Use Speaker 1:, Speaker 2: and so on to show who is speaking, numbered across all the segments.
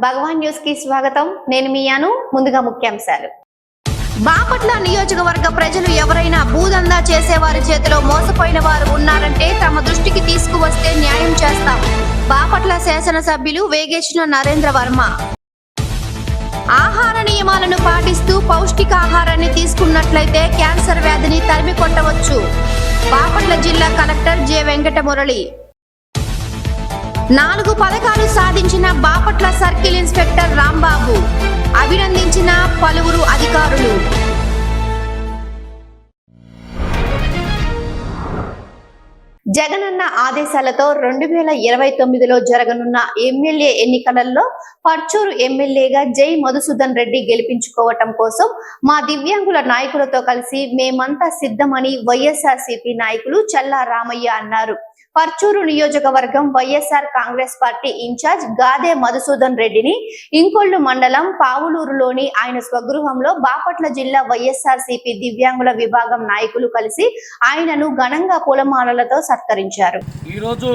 Speaker 1: భగవాన్ news కి స్వాగతం. నేను మియాను. ముందుగా ముఖ్యాంశాలు. బాపట్ల నియోజకవర్గ ప్రజలు ఎవరైనా భూదందా చేసేవారి చేతిలో మోసపోయిన వారు ఉన్నారంటే తమ దృష్టికి తీసుకువస్తే న్యాయం చేస్తాం. బాపట్ల శాసనసభ్యులు వేగేశ్న నరేంద్ర వర్మ. ఆహార నియమాలను పాటిస్తూ పౌష్టికాహారాన్ని తీసుకున్నట్లయితే క్యాన్సర్ వ్యాధిని తరిమి కొట్టవచ్చు. బాపట్ల జిల్లా కలెక్టర్ జె వెంకటమురళి. 4 పథకాలు సాధించిన బాపట్ల సర్కిల్ ఇన్స్పెక్టర్ రాంబాబు అభినందించిన పలువురు అధికారులు. జగనన్న ఆదేశాలతో 2029లో జరగనున్న ఎమ్మెల్యే ఎన్నికలలో పర్చూరు ఎమ్మెల్యేగా జై మధుసూదన్ రెడ్డి గెలిపించుకోవటం కోసం మా దివ్యాంగుల నాయకులతో కలిసి మేమంతా సిద్ధమని వైఎస్ఆర్సీపీ నాయకులు చల్లా రామయ్య అన్నారు. పర్చూరు నియోజకవర్గం వైఎస్ఆర్ కాంగ్రెస్ పార్టీ ఇన్ఛార్జ్ గాదే మధుసూదన్ రెడ్డిని ఇంకొల్లు మండలం పావులూరులోని ఆయన స్వగృహంలో బాపట్ల జిల్లా వైఎస్ఆర్సీపీ దివ్యాంగుల విభాగం నాయకులు కలిసి ఆయనను ఘనంగా పూలమాలలతో సత్కరించారు.
Speaker 2: ఈరోజు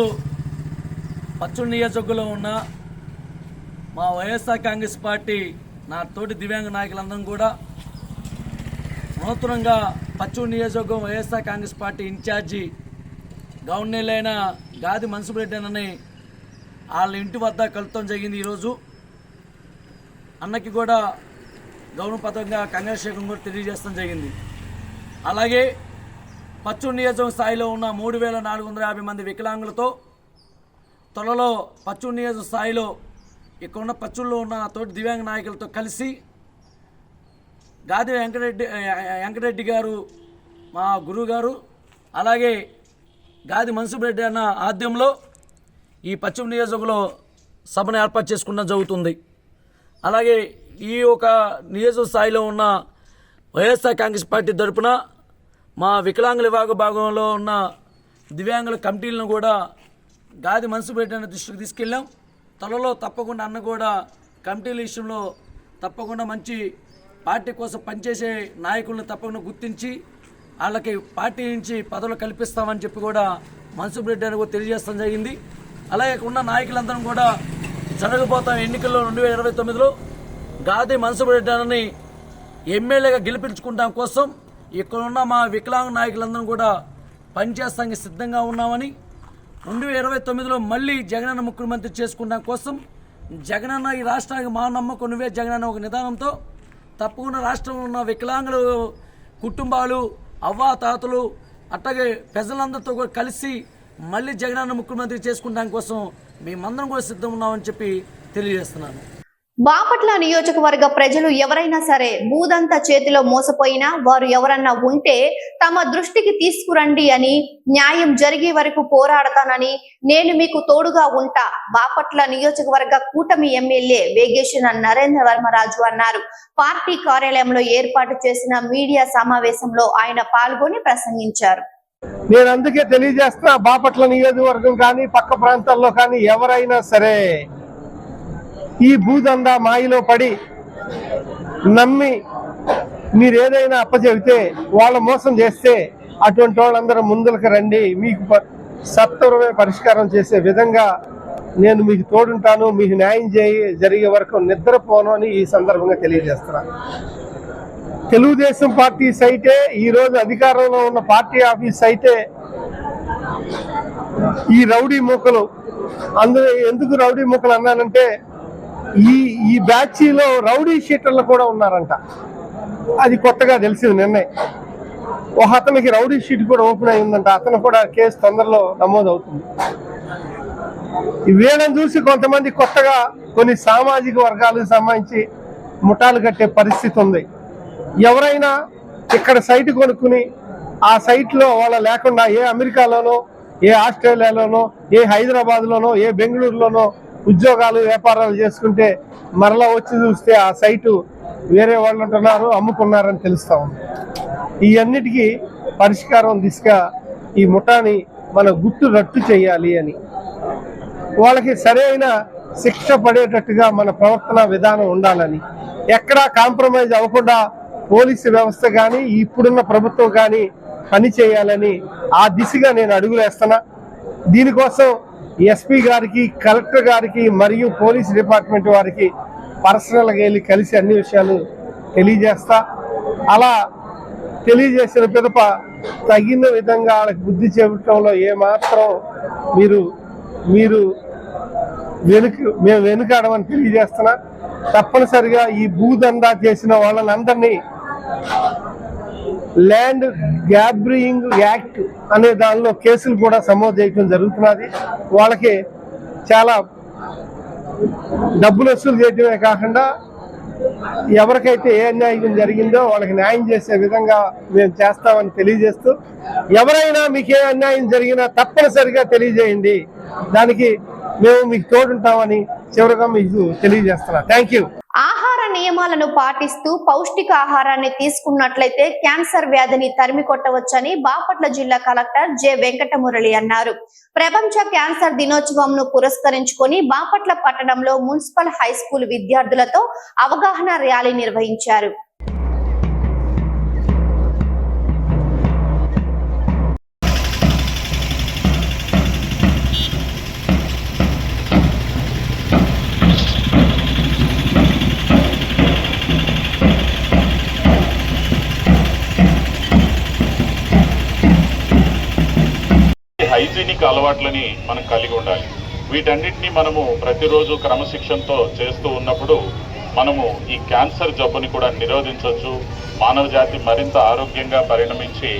Speaker 2: పర్చూరు నియోజకవర్గంలో ఉన్న మా వైఎస్ఆర్ కాంగ్రెస్ పార్టీ నా తోటి దివ్యాంగ నాయకులందరం కూడా నూతనంగా పర్చూరు నియోజకవర్గం YSR Congress party incharge governor అయిన గాది మన్సురెడ్డి అన్నని వాళ్ళ ఇంటి వద్ద కలుపుతాం జరిగింది. ఈరోజు అన్నకి కూడా గౌరవపరంగా కంగ్రాచులేషన్ కూడా తెలియజేస్తాం జరిగింది. అలాగే పర్చూరు నియోజకవర్గం స్థాయిలో ఉన్న 3450 మంది వికలాంగులతో త్వరలో పర్చూరు నియోజకవర్గ స్థాయిలో ఇక్కడ ఉన్న పర్చూరులో ఉన్న తోటి దివ్యాంగ నాయకులతో కలిసి గాది వెంకటరెడ్డి గారు మా గురువు గారు, అలాగే గాది మన్సురెడ్డి అన్న ఆధ్వర్యంలో ఈ పశ్చిమ నియోజకవర్గంలో సభను ఏర్పాటు చేసుకోవడం జరుగుతుంది. అలాగే ఈ ఒక నియోజక స్థాయిలో ఉన్న వైఎస్ఆర్ కాంగ్రెస్ పార్టీ తరఫున మా వికలాంగుల విభాగంలో ఉన్న దివ్యాంగుల కమిటీలను కూడా గాది మన్సురెడ్డి అన్న దృష్టికి తీసుకెళ్ళాం. త్వరలో తప్పకుండా అన్న కూడా కమిటీల విషయంలో తప్పకుండా మంచి పార్టీ కోసం పనిచేసే నాయకులను తప్పకుండా గుర్తించి వాళ్ళకి పార్టీ నుంచి పదవులు కల్పిస్తామని చెప్పి కూడా మన్సురెడ్డి అని కూడా తెలియజేస్తాం జరిగింది. అలాగే ఉన్న నాయకులందరం కూడా జరగబోతాం ఎన్నికల్లో 2029లో గాది మన్సురెడ్డి అని ఎమ్మెల్యేగా గెలిపించుకుంటాం కోసం ఇక్కడ ఉన్న మా వికలాంగ నాయకులందరం కూడా పనిచేస్తానికి సిద్ధంగా ఉన్నామని, 2029లో మళ్ళీ జగనన్న ముఖ్యమంత్రి చేసుకుంటాం కోసం జగనన్న ఈ రాష్ట్రానికి మా నమ్మకం నువ్వే జగనన్న ఒక నిదానంతో తప్పకుండా రాష్ట్రంలో ఉన్న వికలాంగుల కుటుంబాలు, అవ్వాతాతలు, అట్లాగే ప్రజలందరితో కూడా కలిసి మళ్ళీ జగనన్న ముఖ్యమంత్రి చేసుకుంటాం కోసం మేమందరం కూడా సిద్ధం ఉన్నామని చెప్పి తెలియజేస్తున్నాను.
Speaker 1: బాపట్ల నియోజకవర్గ ప్రజలు ఎవరైనా సరే భూదంతా చేతిలో మోసపోయినా వారు ఎవరన్నా ఉంటే తమ దృష్టికి తీసుకురండి అని, న్యాయం జరిగే వరకు పోరాడతానని నేను మీకు తోడుగా ఉంటా బాపట్ల నియోజకవర్గ కూటమి ఎమ్మెల్యే వేగేశ్న నరేంద్ర వర్మరాజు అన్నారు. పార్టీ కార్యాలయంలో ఏర్పాటు చేసిన మీడియా సమావేశంలో ఆయన పాల్గొని ప్రసంగించారు.
Speaker 3: నేను అందుకే తెలియజేస్తున్నా, బాపట్ల నియోజకవర్గం కానీ పక్క ప్రాంతాల్లో కానీ ఎవరైనా సరే ఈ భూదందా మాయలో పడి నమ్మి మీరు ఏదైనా అప్పచెబితే వాళ్ళ మోసం చేస్తే అటువంటి వాళ్ళందరూ ముందులకు రండి, మీకు సత్వరమే పరిష్కారం చేసే విధంగా నేను మీకు తోడుంటాను, మీకు న్యాయం జరిగే వరకు నిద్రపోను అని ఈ సందర్భంగా తెలియజేస్తున్నా. తెలుగుదేశం పార్టీ సైటే ఈరోజు అధికారంలో ఉన్న పార్టీ ఆఫీస్ అయితే ఈ రౌడీ మూకలు, అందులో ఎందుకు రౌడీ మూకలు అన్నానంటే ఈ బ్యాచీలో రౌడీ షీటర్లు కూడా ఉన్నారంట. అది కొత్తగా తెలిసింది నిన్నే. ఒక అతనికి రౌడీ షీట్ కూడా ఓపెన్ అయిందంట. అతను కూడా కేసు తొందరలో నమోదవుతుంది. వీళ్ళని చూసి కొంతమంది కొత్తగా కొన్ని సామాజిక వర్గాలకు సంబంధించి ముఠాలు కట్టే పరిస్థితి ఉంది. ఎవరైనా ఇక్కడ సైట్ కొనుక్కుని ఆ సైట్లో వాళ్ళ లేకుండా ఏ అమెరికాలోనో, ఏ ఆస్ట్రేలియాలోనో, ఏ హైదరాబాద్లోనో, ఏ బెంగళూరులోనో ఉద్యోగాలు వ్యాపారాలు చేసుకుంటే మరలా వచ్చి చూస్తే ఆ సైటు వేరే వాళ్ళు ఉంటున్నారు, అమ్ముకున్నారని తెలుస్తా ఉంది. ఈ అన్నిటికీ పరిష్కారం దిశగా ఈ ముఠాని మన గుట్టు రట్టు చేయాలి అని, వాళ్ళకి సరైన శిక్ష పడేటట్టుగా మన ప్రవర్తన విధానం ఉండాలని, ఎక్కడా కాంప్రమైజ్ అవ్వకుండా పోలీసు వ్యవస్థ కానీ ఇప్పుడున్న ప్రభుత్వం కానీ పని చేయాలని ఆ దిశగా నేను అడుగులేస్తున్నా. దీనికోసం ఎస్పీ గారికి, కలెక్టర్ గారికి మరియు పోలీస్ డిపార్ట్మెంట్ వారికి పర్సనల్గా వెళ్ళి కలిసి అన్ని విషయాలు తెలియజేస్తా. అలా తెలియజేసిన పిదప తగిన విధంగా వాళ్ళకి బుద్ధి చెప్పడంలో ఏమాత్రం మీరు మేము వెనుకాడమని తెలియజేస్తున్నా. తప్పనిసరిగా ఈ భూదందా చేసిన వాళ్ళని ల్యాండ్ గ్యాబ్రింగ్ యాక్ట్ అనే దానిలో కేసులు కూడా నమోదు చేయడం జరుగుతున్నది. వాళ్ళకి చాలా డబ్బులు వసూలు చేయడమే కాకుండా ఎవరికైతే ఏ అన్యాయం జరిగిందో వాళ్ళకి న్యాయం చేసే విధంగా మేము చేస్తామని తెలియజేస్తూ, ఎవరైనా మీకు ఏ అన్యాయం జరిగినా తప్పనిసరిగా తెలియజేయండి, దానికి మేము మీకు తోడుంటామని చివరిగా మీకు తెలియజేస్తున్నా. Thank you.
Speaker 1: ఆహార నియమాలను పాటిస్తూ పౌష్టిక ఆహారాన్ని తీసుకున్నట్లయితే క్యాన్సర్ వ్యాధిని తరిమి కొట్టవచ్చని బాపట్ల జిల్లా కలెక్టర్ జె వెంకటమురళి అన్నారు. ప్రపంచ క్యాన్సర్ దినోత్సవంను పురస్కరించుకొని బాపట్ల పట్టణంలో మున్సిపల్ హై స్కూల్ విద్యార్థులతో అవగాహన ర్యాలీ నిర్వహించారు.
Speaker 4: హైజీనిక్ అలవాట్లని మనం కలిగి ఉండాలి. వీటన్నిటిని మనము ప్రతిరోజు క్రమశిక్షణతో చేస్తూ ఉన్నప్పుడు మనము ఈ క్యాన్సర్ జబ్బుని కూడా నిరోధించవచ్చు. మానవ జాతి మరింత ఆరోగ్యంగా పరిణమించి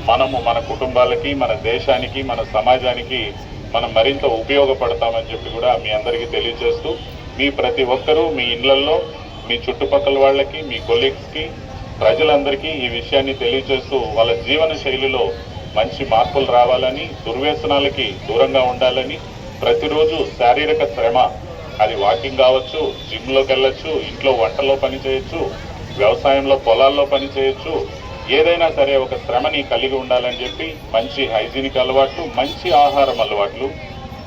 Speaker 4: మనము మన కుటుంబాలకి, మన దేశానికి, మన సమాజానికి మనం మరింత ఉపయోగపడతామని చెప్పి కూడా మీ అందరికీ తెలియజేస్తూ, మీ ప్రతి ఒక్కరూ మీ ఇళ్లల్లో మీ చుట్టుపక్కల వాళ్ళకి, మీ కొలీగ్స్కి, ప్రజలందరికీ ఈ విషయాన్ని తెలియజేస్తూ వాళ్ళ జీవన శైలిలో మంచి మార్పులు రావాలని, దుర్వ్యసనాలకి దూరంగా ఉండాలని, ప్రతిరోజు శారీరక శ్రమ, అది వాకింగ్ కావచ్చు, జిమ్లోకి వెళ్ళచ్చు, ఇంట్లో వంటలో పని చేయొచ్చు, వ్యవసాయంలో పొలాల్లో పని చేయొచ్చు, ఏదైనా సరే ఒక శ్రమని కలిగి ఉండాలని చెప్పి మంచి హైజీనిక్ అలవాట్లు, మంచి ఆహారం అలవాట్లు,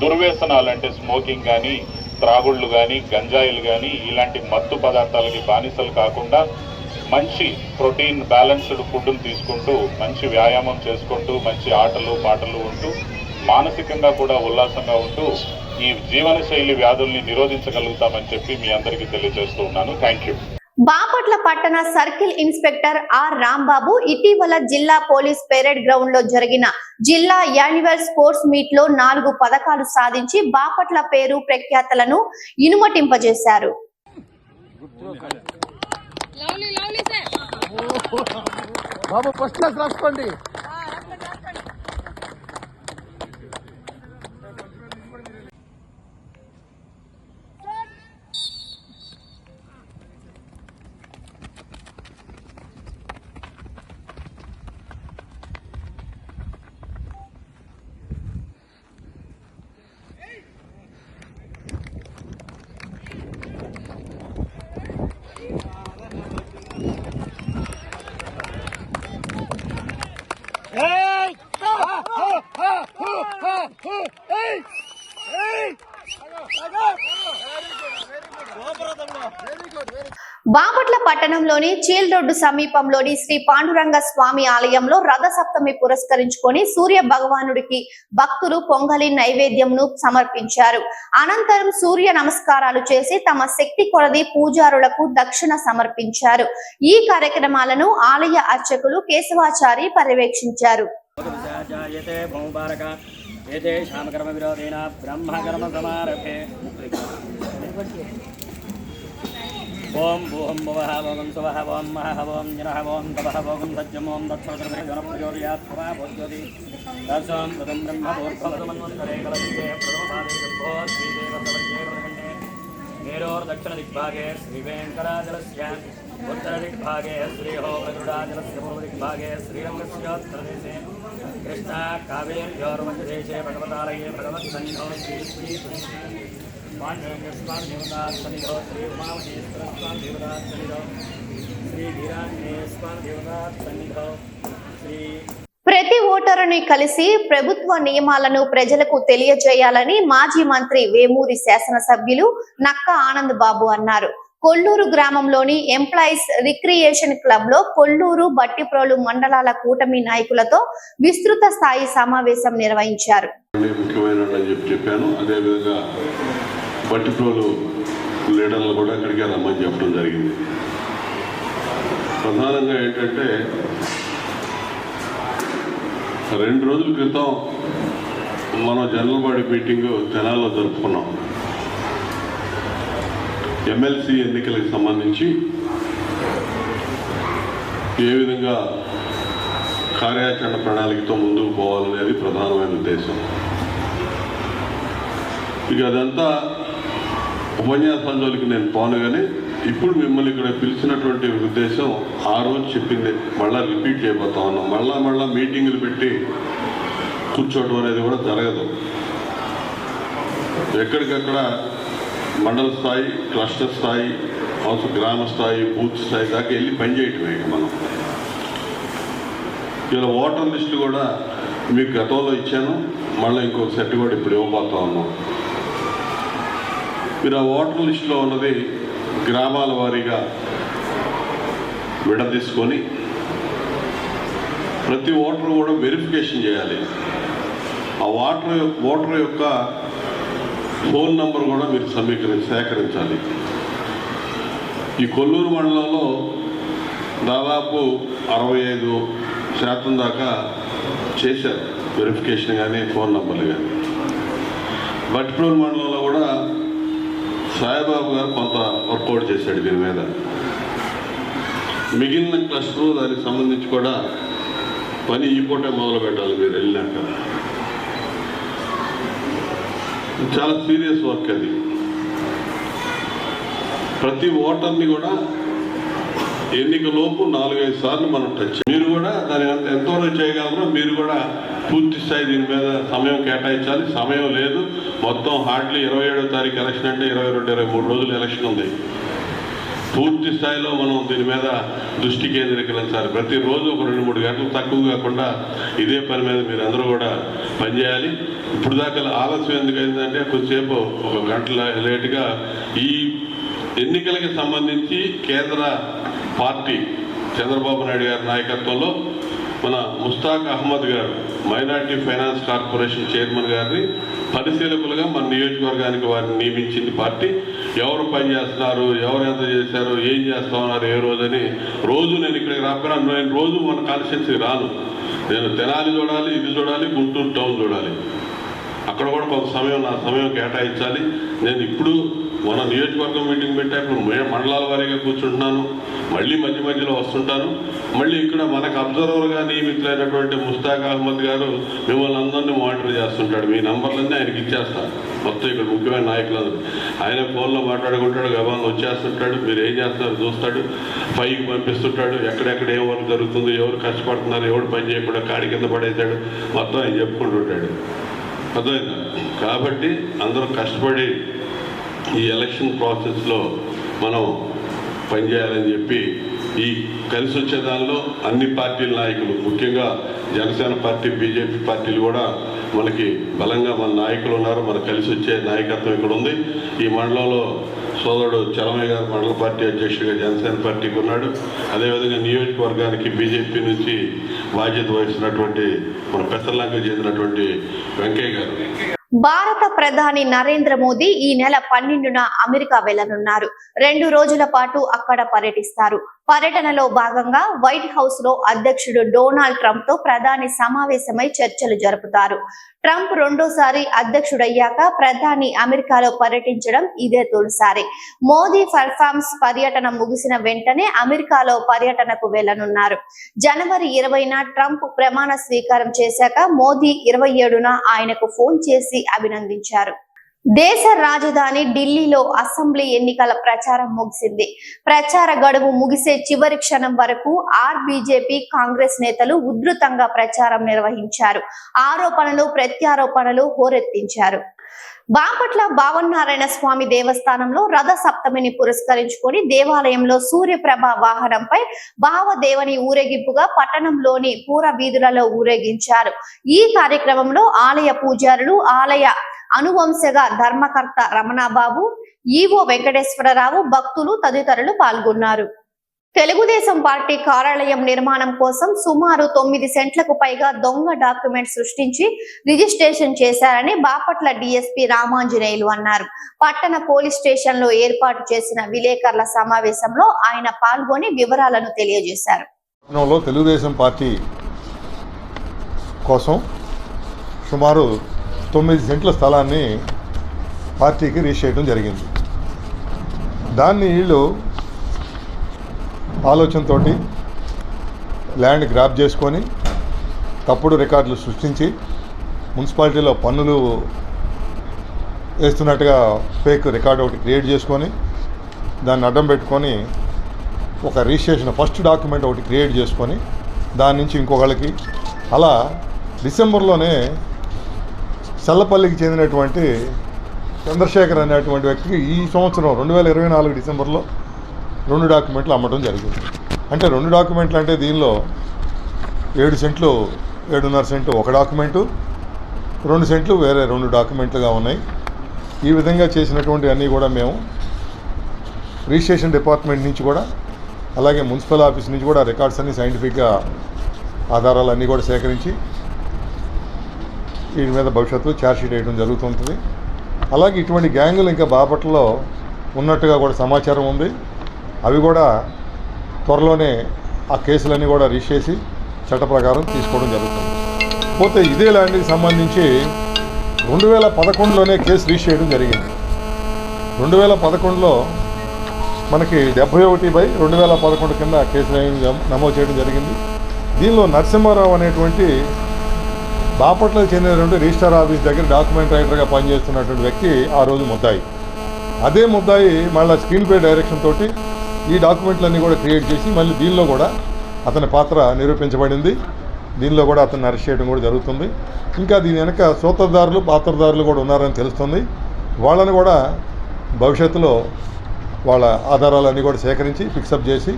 Speaker 4: దుర్వ్యసనాలు అంటే స్మోకింగ్ కానీ, త్రాగుళ్ళు కానీ, గంజాయిలు కానీ ఇలాంటి మత్తు పదార్థాలకి బానిసలు కాకుండా మంచి ప్రోటీన్ బ్యాలెన్స్డ్ ఫుడ్ని తీసుకుంటూ, మంచి వ్యాయామం చేసుకుంటూ, మంచి ఆటలు పాటలు ఉంటూ, మానసికంగా కూడా ఉల్లాసంగా ఉంటూ ఈ జీవనశైలి వ్యాధుల్ని నిరోధించగలుగుతామని చెప్పి మీ అందరికీ తెలియజేస్తూ ఉన్నాను. Thank you.
Speaker 1: బాపట్ల పట్టణ సర్కిల్ ఇన్స్పెక్టర్ ఆర్ రాంబాబు ఇటీవల జిల్లా పోలీస్ పెరేడ్ గ్రౌండ్ లో జరిగిన జిల్లా యాన్యువల్ స్పోర్ట్స్ మీట్ లో 4 పథకాలు సాధించి బాపట్ల పేరు ప్రఖ్యాతలను ఇనుమటింపజేశారు.
Speaker 3: బాబు ఫస్ట్ క్లాస్ రాసుకోండి.
Speaker 1: బాపట్ల పట్టణంలోని చీల్ రోడ్డు సమీపంలోని శ్రీ పాండురంగ స్వామి ఆలయంలో రథ సప్తమి పురస్కరించుకొని సూర్య భగవానుడికి భక్తులు పొంగలి నైవేద్యంను సమర్పించారు. అనంతరం సూర్య నమస్కారాలు చేసి తమ శక్తి కొలది పూజారులకు దక్షిణ సమర్పించారు. ఈ కార్యక్రమాలను ఆలయ అర్చకులు కేశవాచారి పర్యవేక్షించారు.
Speaker 5: ఓం భూహం భువః భోగం సువః ఓం మహః ఓం జనః ఓం తపః భోగం సత్యం ఓం దక్షోదరమేజనప్రచోదయాత్ ప్రజ్యోతి దర్శనం ప్రథం బ్రహ్మ భూర్భవతమన్వంతరే కలవిదే ప్రథమపాదే గర్భో శ్రీదేవతవర్గే వరకండే మేరోర్దక్షిణ దిగ్భాగే శ్రీవేంకటాచలస్య ఉత్తర దిగ్భాగే శ్రీహో ప్రగరుడాచలస్య పూర్వ దిగ్భాగే శ్రీరంగస్యోత్తరదేశే కృష్ణా కావేర్యోర్మధ్యదేశే భగవతాలయే భగవత్సన్నిధో శ్రీ పాండురంగస్వామి దేవతాత్సన్నిధో శ్రీ ఉమామహేశ్వరస్వామి దేవతాత్సన్నిధో శ్రీ వీరాంజనేయస్వామి దేవతాత్సన్నిధో శ్రీ.
Speaker 1: ప్రతి ఓటరుని కలిసి ప్రభుత్వ నియమాలను ప్రజలకు తెలియజేయాలని మాజీ మంత్రి వేమూరి శాసనసభ్యులు నక్క ఆనంద్ బాబు అన్నారు. కొల్లూరు గ్రామంలోని ఎంప్లాయీస్ రిక్రియేషన్ క్లబ్ లో కొల్లూరు, బట్టిప్రోలు మండలాల కూటమి నాయకులతో విస్తృత స్థాయి సమావేశం నిర్వహించారు.
Speaker 6: ముఖ్యమైన అని చెప్పాను. అదేవిధంగా బట్టిప్రోలు లీడర్లు కూడా ఇక్కడికి రమ్మని చెప్పడం జరిగింది. ప్రధానంగా ఏంటంటే 2 రోజుల క్రితం మనం జనరల్ బాడీ మీటింగ్ తెనాలిలో జరుపుకున్నాం. ఎమ్మెల్సీ ఎన్నికలకు సంబంధించి ఏ విధంగా కార్యాచరణ ప్రణాళికతో ముందుకు పోవాలనేది ప్రధానమైన ఉద్దేశం. ఇక అదంతా ఉపన్యాసాలకి నేను పోను, కానీ ఇప్పుడు మిమ్మల్ని ఇక్కడ పిలిచినటువంటి ఉద్దేశం ఆ రోజు చెప్పింది మళ్ళీ రిపీట్ చేయబోతా ఉన్నాం. మళ్ళా మీటింగులు పెట్టి కూర్చోవడం అనేది కూడా జరగదు. ఎక్కడికక్కడ మండల స్థాయి, క్లస్టర్ స్థాయి, అవసరం గ్రామ స్థాయి, బూత్ స్థాయి దాకా వెళ్ళి పనిచేయటమే. మనం ఇలా ఓటర్ లిస్టు కూడా మీకు గతంలో ఇచ్చాను, మళ్ళీ ఇంకొక సెట్ కూడా ఇప్పుడు ఇవ్వబోతా ఉన్నాం. మీరు ఆ ఓటర్ లిస్టులో ఉన్నది గ్రామాల వారీగా విడదీసుకొని ప్రతి ఓటర్ కూడా వెరిఫికేషన్ చేయాలి. ఆ ఓటర్ యొక్క ఫోన్ నంబర్ కూడా మీరు సేకరించాలి. ఈ కొల్లూరు మండలంలో దాదాపు 65% దాకా చేశారు వెరిఫికేషన్ కానీ ఫోన్ నంబర్లు కానీ. బట్టిప్రోలు మండలంలో కూడా సాయిబాబు గారు కొంత వర్కౌట్ చేశాడు దీని మీద. మిగిలిన క్లస్టర్ దానికి సంబంధించి కూడా పని ఈ పూటే మొదలు పెట్టాలి. మీరు వెళ్ళినాక చాలా సీరియస్ వర్క్ అది. ప్రతి ఓటర్ని కూడా ఎన్నికలోపు 4-5 సార్లు మనం టచ్. మీరు కూడా దాని ఎంతవరకు చేయగలరో మీరు కూడా పూర్తి స్థాయి దీని మీద సమయం కేటాయించాలి. సమయం లేదు, మొత్తం హార్డ్లీ 27వ తారీఖు ఎలక్షన్ అంటే 22-23 రోజులు ఎలక్షన్ ఉంది. పూర్తి స్థాయిలో మనం దీని మీద దృష్టి కేంద్రీకరించాలి. ప్రతిరోజు ఒక 2-3 గంటలు తక్కువ కాకుండా ఇదే పని మీద మీరు అందరూ కూడా పనిచేయాలి. ఇప్పుడు దాకా ఆలస్యం ఎందుకైందంటే కొద్దిసేపు 1 గంట లేటుగా ఈ ఎన్నికలకి సంబంధించి కేంద్ర పార్టీ చంద్రబాబు నాయుడు గారి నాయకత్వంలో మన ముస్తాక్ అహ్మద్ గారు మైనార్టీ ఫైనాన్స్ కార్పొరేషన్ చైర్మన్ గారిని పరిశీలకులుగా మన నియోజకవర్గానికి వారిని నియమించింది పార్టీ. ఎవరు పని చేస్తున్నారు, ఎవరు ఎంత చేశారు, ఏం చేస్తా ఉన్నారు, ఏ రోజని రోజు నేను ఇక్కడికి రాకపోయినా నేను రోజు మన కాన్స్టిట్యున్సీకి రాను. నేను తెనాలి చూడాలి, ఇది చూడాలి, గుంటూరు టౌన్ చూడాలి. అక్కడ కూడా కొంత సమయం నా సమయం కేటాయించాలి. నేను ఇప్పుడు మన నియోజకవర్గం మీటింగ్ పెట్టాను, మండలాల వారీగా కూర్చుంటున్నాను, మళ్ళీ మధ్య మధ్యలో వస్తుంటాను. మళ్ళీ ఇక్కడ మనకు అబ్జర్వర్గా నియమితులైనటువంటి ముస్తాక్ అహ్మద్ గారు మిమ్మల్ని అందరినీ మానిటర్ చేస్తుంటాడు. మీ నంబర్లన్నీ ఆయనకి ఇచ్చేస్తాను. మొత్తం ఇక్కడ ముఖ్యమైన నాయకులందరూ ఆయన ఫోన్లో మాట్లాడుకుంటాడు, గబాలను వచ్చేస్తుంటాడు. మీరు ఏం చేస్తున్నారు చూస్తాడు, పైకి పంపిస్తుంటాడు. ఎక్కడెక్కడ ఏం వర్క్ జరుగుతుంది, ఎవరు కష్టపడుతున్నారు, ఎవరు పని చేయకుండా కాడి కింద పడేశాడు, మొత్తం ఆయన చెప్పుకుంటుంటాడు. అర్థమైందా? కాబట్టి అందరూ కష్టపడి ఈ ఎలక్షన్ ప్రాసెస్లో మనం పనిచేయాలని చెప్పి ఈ కలిసి వచ్చే దానిలో అన్ని పార్టీల నాయకులు, ముఖ్యంగా జనసేన పార్టీ, బీజేపీ పార్టీలు కూడా మనకి బలంగా మన నాయకులు ఉన్నారు. మన కలిసి వచ్చే నాయకత్వం ఇక్కడ ఉంది. ఈ మండలంలో సోదరుడు చలమయ్య గారు మండల పార్టీ అధ్యక్షుడిగా జనసేన పార్టీకి ఉన్నాడు. అదేవిధంగా నియోజకవర్గానికి బీజేపీ నుంచి బాధ్యత వహిస్తున్నటువంటి మన పెసర్లంకకు చెందినటువంటి వెంకయ్య గారు.
Speaker 1: భారత ప్రధాని నరేంద్ర మోదీ ఈ నెల 12న అమెరికా వెళ్లనున్నారు. 2 రోజుల పాటు అక్కడ పర్యటిస్తారు. పర్యటనలో భాగంగా వైట్ హౌస్ లో అధ్యక్షుడు డొనాల్డ్ ట్రంప్ తో ప్రధాని సమావేశమై చర్చలు జరుపుతారు. ట్రంప్ రెండోసారి అధ్యక్షుడయ్యాక ప్రధాని అమెరికాలో పర్యటించడం ఇదే తొలిసారి. మోదీ పర్ఫార్మెన్స్ పర్యటన ముగిసిన వెంటనే అమెరికాలో పర్యటనకు వెళ్లనున్నారు. జనవరి 20న ట్రంప్ ప్రమాణ స్వీకారం చేశాక మోదీ 27న ఆయనకు ఫోన్ చేసి అభినందించారు. దేశ రాజధాని ఢిల్లీలో అసెంబ్లీ ఎన్నికల ప్రచారం ముగిసింది. ప్రచార గడువు ముగిసే చివరి క్షణం వరకు బీజేపీ, కాంగ్రెస్ నేతలు ఉధృతంగా ప్రచారం నిర్వహించారు. ఆరోపణలు, ప్రత్యారోపణలు హోరెత్తించారు. బాపట్ల భావనారాయణ స్వామి దేవస్థానంలో రథ సప్తమిని పురస్కరించుకొని దేవాలయంలో సూర్యప్రభ వాహనంపై భావదేవని ఊరేగింపుగా పట్టణంలోని పూర వీధులలో ఊరేగించారు. ఈ కార్యక్రమంలో ఆలయ పూజారులు, ఆలయ అనువంశగా ధర్మకర్త రమణబాబు, ఈవో వెంకటేశ్వరరావు, భక్తులు తదితరులు పాల్గొన్నారు. తెలుగుదేశం పార్టీ కార్యాలయం నిర్మాణం కోసం సుమారు 9 సెంట్లకు పైగా దొంగ డాక్యుమెంట్ సృష్టించి రిజిస్ట్రేషన్ చేశారని బాపట్ల డీఎస్పీ రామాంజనేయులు అన్నారు. పట్టణ పోలీస్ స్టేషన్ లో ఏర్పాటు చేసిన విలేకరుల సమావేశంలో ఆయన పాల్గొని వివరాలను తెలియజేశారు.
Speaker 7: తెలుగుదేశం పార్టీ కోసం సుమారు 9 సెంట్ల స్థలాన్ని పార్టీకి రిజిస్టర్ చేయడం జరిగింది. దాన్ని వీళ్ళు ఆలోచనతోటి ల్యాండ్ గ్రాప్ చేసుకొని తప్పుడు రికార్డులు సృష్టించి మున్సిపాలిటీలో పన్నులు వేస్తున్నట్టుగా ఫేక్ రికార్డు ఒకటి క్రియేట్ చేసుకొని దాన్ని అడ్డం పెట్టుకొని ఒక రిజిస్ట్రేషన్ ఫస్ట్ డాక్యుమెంట్ ఒకటి క్రియేట్ చేసుకొని దాని నుంచి ఇంకొకళ్ళకి అలా డిసెంబర్లోనే చల్లపల్లికి చెందినటువంటి చంద్రశేఖర్ అనేటువంటి వ్యక్తికి ఈ సంవత్సరం 2024 డిసెంబర్లో 2 డాక్యుమెంట్లు అమ్మడం జరిగింది. అంటే 2 డాక్యుమెంట్లు అంటే దీనిలో 7 సెంట్లు 7.5 సెంట్లు ఒక డాక్యుమెంటు, 2 సెంట్లు వేరే 2 డాక్యుమెంట్లుగా ఉన్నాయి. ఈ విధంగా చేసినటువంటి అన్నీ కూడా మేము రిజిస్ట్రేషన్ డిపార్ట్మెంట్ నుంచి కూడా అలాగే మున్సిపల్ ఆఫీస్ నుంచి కూడా రికార్డ్స్ అన్ని సైంటిఫిక్గా ఆధారాలన్నీ కూడా సేకరించి వీటి మీద భవిష్యత్తులో ఛార్జ్షీట్ వేయడం జరుగుతుంటుంది. అలాగే ఇటువంటి గ్యాంగులు ఇంకా బాపట్లలో ఉన్నట్టుగా కూడా సమాచారం ఉంది. అవి కూడా త్వరలోనే ఆ కేసులన్నీ కూడా రిజిస్టర్ చేసి చట్ట ప్రకారం తీసుకోవడం జరుగుతుంది. పోతే ఇదే ల్యాండ్కి సంబంధించి 2011లోనే కేసు రిజిస్టర్ చేయడం జరిగింది. 2011లో మనకి 71/2011 కింద కేసులు నమోదు చేయడం జరిగింది. దీనిలో నరసింహారావు అనేటువంటి బాపట్లకు చెందినటువంటి రిజిస్టర్ ఆఫీస్ దగ్గర డాక్యుమెంట్ రైటర్గా పనిచేస్తున్నటువంటి వ్యక్తి ఆ రోజు ముద్దాయి. అదే ముద్దాయి మళ్ళీ స్క్రీన్ ప్లే డైరెక్షన్ తోటి ఈ డాక్యుమెంట్లన్నీ కూడా క్రియేట్ చేసి మళ్ళీ దీనిలో కూడా అతని పాత్ర నిరూపించబడింది. దీనిలో కూడా అతన్ని అరెస్ట్ చేయడం కూడా జరుగుతుంది. ఇంకా దీని వెనక సూత్రధారులు పాత్రధారులు కూడా ఉన్నారని తెలుస్తుంది. వాళ్ళని కూడా భవిష్యత్తులో వాళ్ళ ఆధారాలన్నీ కూడా సేకరించి ఫిక్సప్ చేసి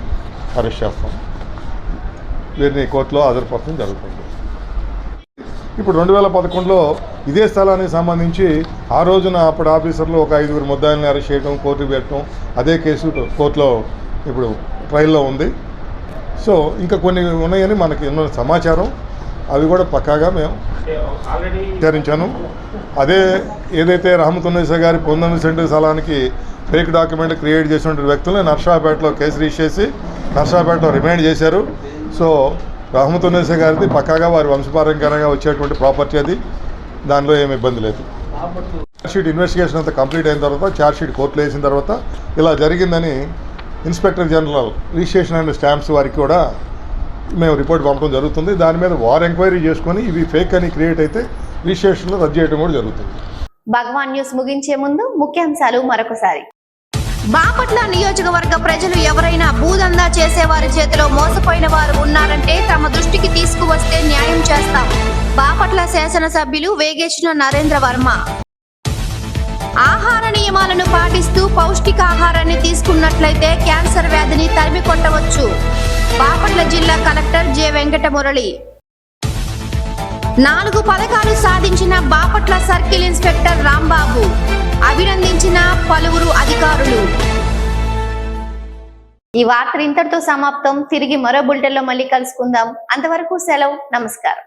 Speaker 7: అరెస్ట్ చేస్తాం. వీరిని కోర్టులో హాజరుపరచడం జరుగుతుంది. ఇప్పుడు 2011లో ఇదే స్థలానికి సంబంధించి ఆ రోజున అప్పుడు ఆఫీసర్లు ఒక 5 ముద్దాయిల్ని అరెస్ట్ చేయడం, కోర్టుకు పెట్టడం, అదే కేసు కోర్టులో ఇప్పుడు ట్రయల్లో ఉంది. సో ఇంకా కొన్ని ఉన్నాయని మనకి ఉన్న సమాచారం, అవి కూడా పక్కాగా మేము విచారించాను. అదే ఏదైతే రహమతున్నీసా గారి 19 సెంటు స్థలానికి ఫేక్ డాక్యుమెంట్ క్రియేట్ చేసినటువంటి వ్యక్తుల్ని నర్సాపేటలో కేసు రిజిస్టర్ చేసి నర్సాపేటలో రిమైండ్ చేశారు. సో రహమతున్నీసా గారిది పక్కాగా వారి వంశపారంపర్యంగా వచ్చేటువంటి ప్రాపర్టీ అది, దానిలో ఏమి ఇబ్బంది లేదు. ఛార్జ్షీట్ ఇన్వెస్టిగేషన్ అంతా కంప్లీట్ అయిన తర్వాత ఛార్జ్షీట్ కోర్టులో వేసిన తర్వాత ఇలా జరిగిందని inspector general registration and stamps వారికి కూడా మేము రిపోర్ట్ పంపడం జరుగుతుంది. దాని మీద వారు ఎంక్వైరీ చేసుకొని ఇవి ఫేక్ అని క్రియేట్ అయితే రిజిస్ట్రేషన్లో రద్దు చేయడం కూడా జరుగుతుంది.
Speaker 1: భగవాన్ న్యూస్ ముగించే ముందు ముఖ్యాంశాలు మరొకసారి. బాపట్ల నియోజకవర్గ ప్రజలు ఎవరైనా భూదందా చేసేవారి చేతిలో మోసపోయిన వారు ఉన్నారంటే తమ దృష్టికి తీసుకువస్తే న్యాయం చేస్తాం. బాపట్ల శాసనసభ్యులు వేగేశ్న నరేంద్ర వర్మ. ఆహార నియమాలను పాటిస్తూ పౌష్టికాహారాన్ని తీసుకున్నట్లయితే క్యాన్సర్ వ్యాధిని తరిమి కొట్టవచ్చు. బాపట్ల జిల్లా కలెక్టర్ జె వెంకటమురళి. 4 పథకాలు సాధించిన బాపట్ల సర్కిల్ ఇన్స్పెక్టర్ రాంబాబు. అభినందించిన పలువురు అధికారులు. ఈ వార్త ఇంతటితో సమాప్తం. తిరిగి మరో బులెటిన్లో మళ్ళీ కలుసుకుందాం. అంతవరకు సెలవు. నమస్కారం.